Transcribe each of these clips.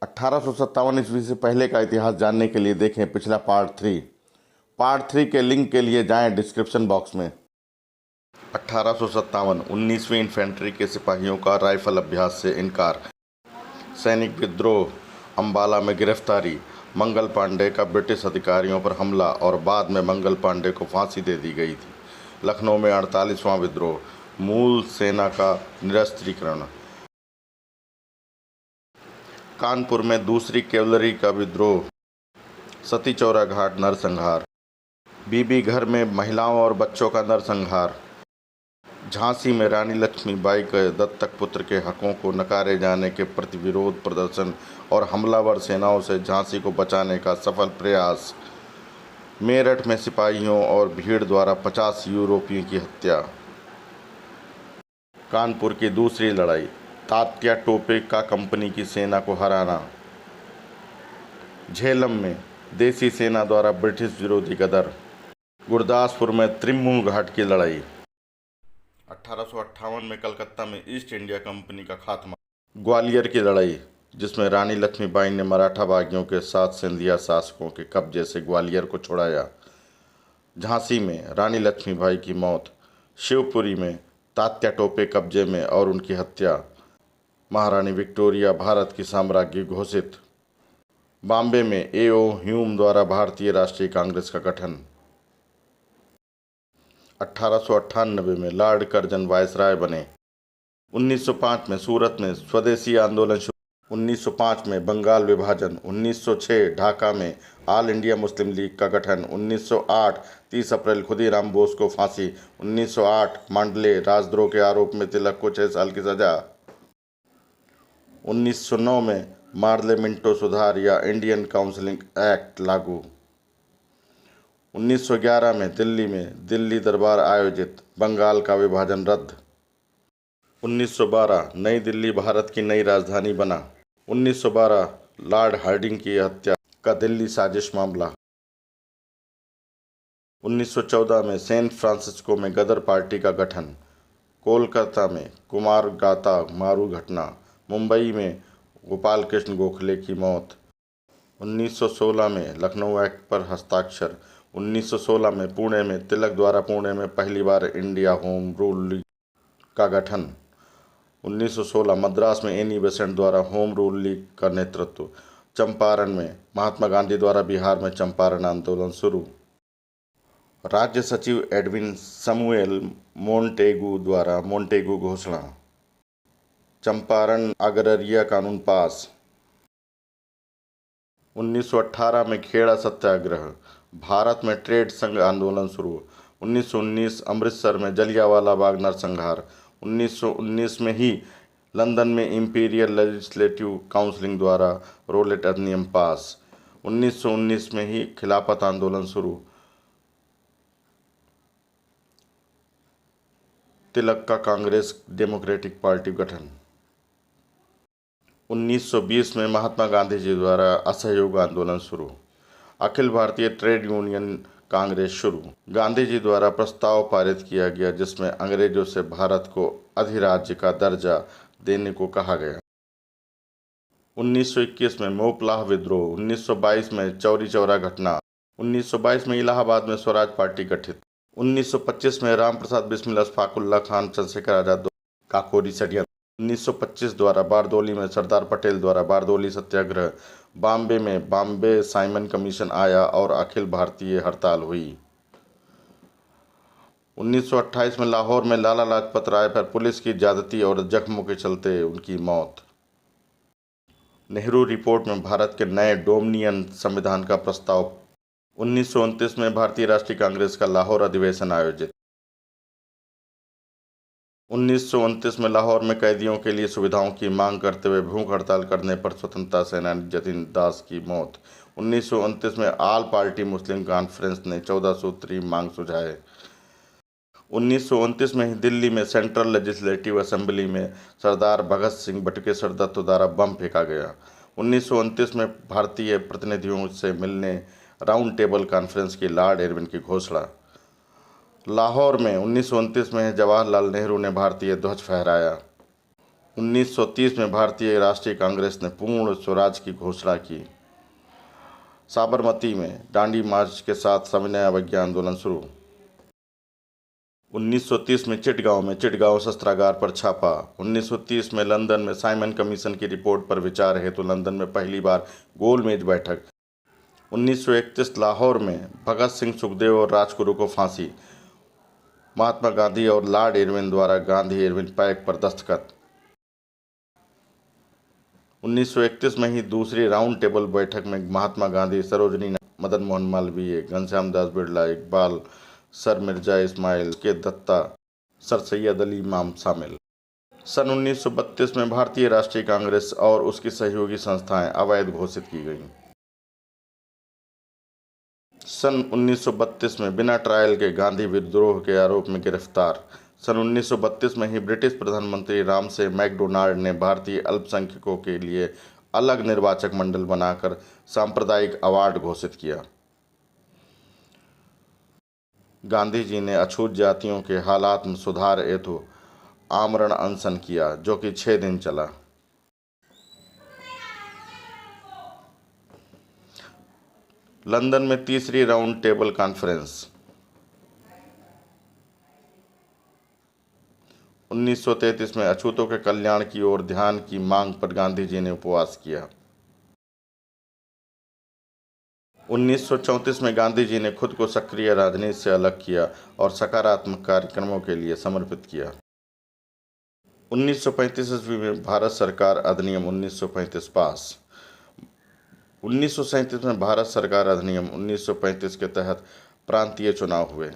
1857 ईस्वी से पहले का इतिहास जानने के लिए देखें पिछला पार्ट 3 के लिंक के लिए जाएं डिस्क्रिप्शन बॉक्स में। 1857 19वीं इन्फेंट्री के सिपाहियों का राइफल अभ्यास से इनकार, सैनिक विद्रोह, अंबाला में गिरफ्तारी, मंगल पांडे का ब्रिटिश अधिकारियों पर हमला और बाद में मंगल पांडे को फांसी दे दी गई थी। लखनऊ में 48वां विद्रोह, मूल सेना का निरस्त्रीकरण, कानपुर में दूसरी कैवलरी का विद्रोह, सती चौरा घाट नरसंहार, बीबी घर में महिलाओं और बच्चों का नरसंहार, झांसी में रानी लक्ष्मीबाई के दत्तक पुत्र के हकों को नकारे जाने के प्रति विरोध प्रदर्शन और हमलावर सेनाओं से झांसी को बचाने का सफल प्रयास, मेरठ में सिपाहियों और भीड़ द्वारा 50 यूरोपियों की हत्या, कानपुर की दूसरी लड़ाई, तात्या टोपे का कंपनी की सेना को हराना, झेलम में देसी सेना द्वारा ब्रिटिश विरोधी गदर, गुरदासपुर में त्रिमुह घाट की लड़ाई, 1858 में कलकत्ता में ईस्ट इंडिया कंपनी का खात्मा, ग्वालियर की लड़ाई जिसमें रानी लक्ष्मीबाई ने मराठा बागियों के साथ सिंधिया शासकों के कब्जे से ग्वालियर को छुड़ाया, झांसी में रानी लक्ष्मीबाई की मौत, शिवपुरी में तात्या टोपे कब्जे में और उनकी हत्या, महारानी विक्टोरिया भारत की साम्राज्ञी घोषित, बॉम्बे में ए.ओ. ह्यूम द्वारा भारतीय राष्ट्रीय कांग्रेस का गठन, 1898 में लॉर्ड कर्जन वायसराय बने, 1905 में सूरत में स्वदेशी आंदोलन शुरू, 1905 में बंगाल विभाजन, 1906 ढाका में ऑल इंडिया मुस्लिम लीग का गठन, 1908 30 अप्रैल खुदीराम बोस को फांसी, 1908 मांडले राजद्रोह के आरोप में तिलक को 6 साल की सजा, 1909 में मार्ले मिंटो सुधार या इंडियन काउंसिलिंग एक्ट लागू, 1911 में दिल्ली दरबार आयोजित, बंगाल का विभाजन रद्द, 1912 नई दिल्ली भारत की नई राजधानी बना, 1912 लॉर्ड हार्डिंग की हत्या का दिल्ली साजिश मामला, 1914 में सैन फ्रांसिस्को में गदर पार्टी का गठन, कोलकाता में कुमार गाता मारू घटना, मुंबई में गोपाल कृष्ण गोखले की मौत, 1916 में लखनऊ एक्ट पर हस्ताक्षर, 1916 में पुणे में तिलक द्वारा पुणे में पहली बार इंडिया होम रूल लीग का गठन, 1916 मद्रास में एनी बेसेंट द्वारा होम रूल लीग का नेतृत्व, चंपारण में महात्मा गांधी द्वारा बिहार में चंपारण आंदोलन शुरू, राज्य सचिव एडविन समुएल मोंटेगू घोषणा, चंपारण अगरिया कानून पास, 1918 में खेड़ा सत्याग्रह, भारत में ट्रेड संघ आंदोलन शुरू, 1919 अमृतसर में जलियांवाला बाग नरसंहार, 1919 में ही लंदन में इंपीरियल लेजिस्लेटिव काउंसिल द्वारा रोलेट अधिनियम पास, 1919 में ही खिलाफत आंदोलन शुरू, तिलक का कांग्रेस डेमोक्रेटिक पार्टी गठन, 1920 में महात्मा गांधी जी द्वारा असहयोग आंदोलन शुरू, अखिल भारतीय ट्रेड यूनियन कांग्रेस शुरू, गांधी जी द्वारा प्रस्ताव पारित किया गया जिसमें अंग्रेजों से भारत को अधिराज्य का दर्जा देने को कहा गया, 1921 में मोपलाह विद्रोह, 1922 में चौरी चौरा घटना, 1922 में इलाहाबाद में स्वराज पार्टी गठित, 1925 में राम प्रसाद बिस्मिल अशफाकुल्लाह खान चंद्रशेखर आजाद काकोरी षड्यंत्र, 1925 द्वारा बारदोली में सरदार पटेल द्वारा बारदोली सत्याग्रह, बॉम्बे में बॉम्बे साइमन कमीशन आया और अखिल भारतीय हड़ताल हुई, 1928 में लाहौर में लाला लाजपत राय पर पुलिस की ज्यादती और जख्मों के चलते उनकी मौत, नेहरू रिपोर्ट में भारत के नए डोमिनियन संविधान का प्रस्ताव, 1929 में भारतीय राष्ट्रीय कांग्रेस का लाहौर अधिवेशन आयोजित, 1929 में लाहौर में कैदियों के लिए सुविधाओं की मांग करते हुए भूख हड़ताल करने पर स्वतंत्रता सेनानी जतिन दास की मौत, 1929 में ऑल पार्टी मुस्लिम कॉन्फ्रेंस ने 14 सूत्री मांग सुझाए, 1929 में ही दिल्ली में सेंट्रल लेजिस्लेटिव असेंबली में सरदार भगत सिंह बटुकेश्वर दत्त द्वारा बम फेंका गया, 1929 में भारतीय प्रतिनिधियों से मिलने राउंड टेबल कॉन्फ्रेंस की लॉर्ड इरविन की घोषणा, लाहौर में 1929 में जवाहरलाल नेहरू ने भारतीय ध्वज फहराया, 1930 में भारतीय राष्ट्रीय कांग्रेस ने पूर्ण स्वराज की घोषणा की। साबरमती में दांडी मार्च के साथ सविनय अवज्ञा आंदोलन शुरू। 1930 में चिटगांव शस्त्रागार पर छापा। 1930 में लंदन में साइमन कमीशन की रिपोर्ट पर विचार हेतु लंदन में पहली बार गोलमेज बैठक। 1931 लाहौर में भगत सिंह, सुखदेव और राजगुरु को फांसी। महात्मा गांधी और लॉर्ड इरविन द्वारा गांधी इरविन पैक्ट पर दस्तखत। 1931 में ही दूसरी राउंड टेबल बैठक में महात्मा गांधी, सरोजिनी, मदन मोहन मालवीय, घनश्याम दास बिरला, इकबाल, सर मिर्जा इस्माइल के दत्ता, सर सैयद अली इमाम शामिल। सन 1932 में भारतीय राष्ट्रीय कांग्रेस और उसकी सहयोगी संस्थाएं अवैध घोषित की गईं। सन 1932 में बिना ट्रायल के गांधी विद्रोह के आरोप में गिरफ्तार। सन 1932 में ही ब्रिटिश प्रधानमंत्री रामसे मैकडोनाल्ड ने भारतीय अल्पसंख्यकों के लिए अलग निर्वाचक मंडल बनाकर सांप्रदायिक अवार्ड घोषित किया। गांधी जी ने अछूत जातियों के हालात में सुधार हेतु आमरण अनशन किया, जो कि 6 दिन चला। लंदन में तीसरी राउंड टेबल कॉन्फ्रेंस। 1933 में अछूतों के कल्याण की ओर ध्यान की मांग पर गांधी जी ने उपवास किया। 1934 में गांधी जी ने खुद को सक्रिय राजनीति से अलग किया और सकारात्मक कार्यक्रमों के लिए समर्पित किया। 1935 ईस्वी में भारत सरकार अधिनियम 1935 पास। 1937 में भारत सरकार अधिनियम 1935 के तहत प्रांतीय चुनाव हुए।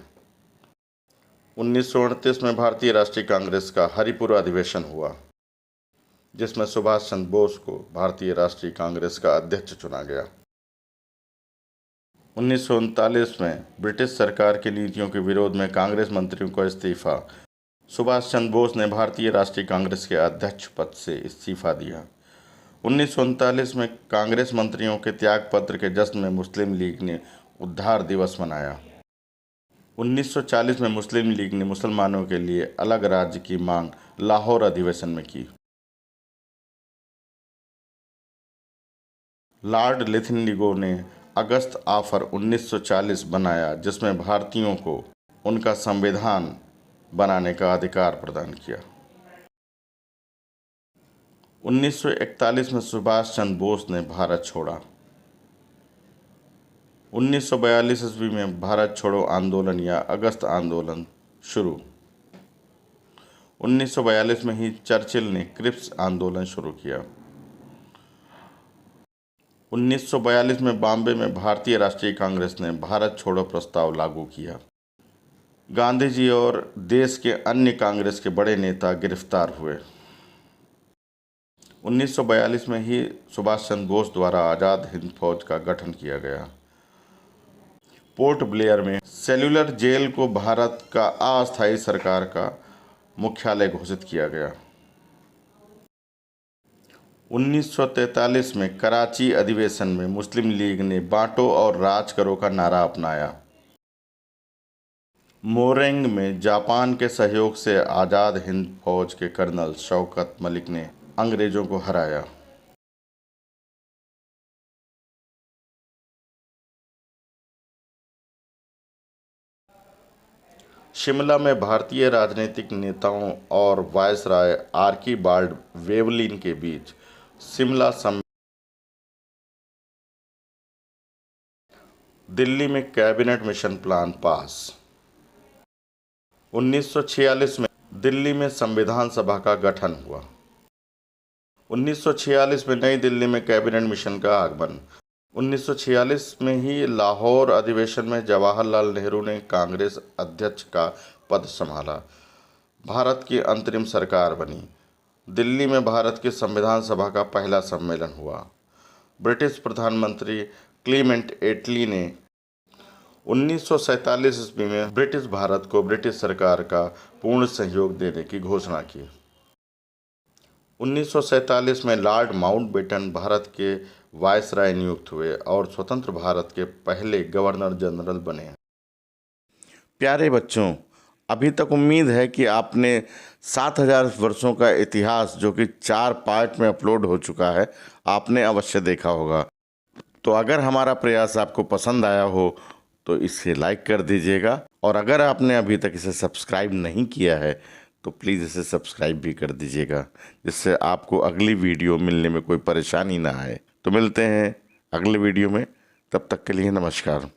1938 में भारतीय राष्ट्रीय कांग्रेस का हरिपुरा अधिवेशन हुआ, जिसमें सुभाष चंद्र बोस को भारतीय राष्ट्रीय कांग्रेस का अध्यक्ष चुना गया। 1939 में ब्रिटिश सरकार की नीतियों के विरोध में कांग्रेस मंत्रियों को इस्तीफा। सुभाष चंद्र बोस ने भारतीय राष्ट्रीय कांग्रेस के अध्यक्ष पद से इस्तीफा दिया। 1939 में कांग्रेस मंत्रियों के त्यागपत्र के जश्न में मुस्लिम लीग ने उद्धार दिवस मनाया। 1940 में मुस्लिम लीग ने मुसलमानों के लिए अलग राज्य की मांग लाहौर अधिवेशन में की। लॉर्ड लिथनलिगो ने अगस्त ऑफर 1940 बनाया, जिसमें भारतीयों को उनका संविधान बनाने का अधिकार प्रदान किया। 1941 में सुभाष चंद्र बोस ने भारत छोड़ा। 1942 ईस्वी में भारत छोड़ो आंदोलन या अगस्त आंदोलन शुरू। 1942 में ही चर्चिल ने क्रिप्स आंदोलन शुरू किया। 1942 में बॉम्बे में भारतीय राष्ट्रीय कांग्रेस ने भारत छोड़ो प्रस्ताव लागू किया। गांधी जी और देश के अन्य कांग्रेस के बड़े नेता गिरफ्तार हुए। 1942 में ही सुभाष चंद्र बोस द्वारा आज़ाद हिंद फौज का गठन किया गया। पोर्ट ब्लेयर में सेल्युलर जेल को भारत का अस्थायी सरकार का मुख्यालय घोषित किया गया। 1943 में कराची अधिवेशन में मुस्लिम लीग ने बांटो और राज करो का नारा अपनाया। मोरेंग में जापान के सहयोग से आज़ाद हिंद फौज के कर्नल शौकत मलिक ने अंग्रेजों को हराया। शिमला में भारतीय राजनीतिक नेताओं और वायसराय आर्कीबाल्ड वेवलिन के बीच शिमला सम्मेलन। दिल्ली में कैबिनेट मिशन प्लान पास। 1946 में दिल्ली में संविधान सभा का गठन हुआ। 1946 में नई दिल्ली में कैबिनेट मिशन का आगमन। 1946 में ही लाहौर अधिवेशन में जवाहरलाल नेहरू ने कांग्रेस अध्यक्ष का पद संभाला। भारत की अंतरिम सरकार बनी। दिल्ली में भारत की संविधान सभा का पहला सम्मेलन हुआ। ब्रिटिश प्रधानमंत्री क्लीमेंट एटली ने 1947 ईस्वी में ब्रिटिश भारत को ब्रिटिश सरकार का पूर्ण सहयोग देने की घोषणा की। 1947 में लॉर्ड माउंटबेटन भारत के वायसराय नियुक्त हुए और स्वतंत्र भारत के पहले गवर्नर जनरल बने। प्यारे बच्चों, अभी तक उम्मीद है कि आपने 7000 वर्षों का इतिहास, जो कि 4 पार्ट में अपलोड हो चुका है, आपने अवश्य देखा होगा। तो अगर हमारा प्रयास आपको पसंद आया हो तो इसे लाइक कर दीजिएगा, और अगर आपने अभी तक इसे सब्सक्राइब नहीं किया है तो प्लीज़ इसे सब्सक्राइब भी कर दीजिएगा, जिससे आपको अगली वीडियो मिलने में कोई परेशानी ना आए। तो मिलते हैं अगले वीडियो में, तब तक के लिए नमस्कार।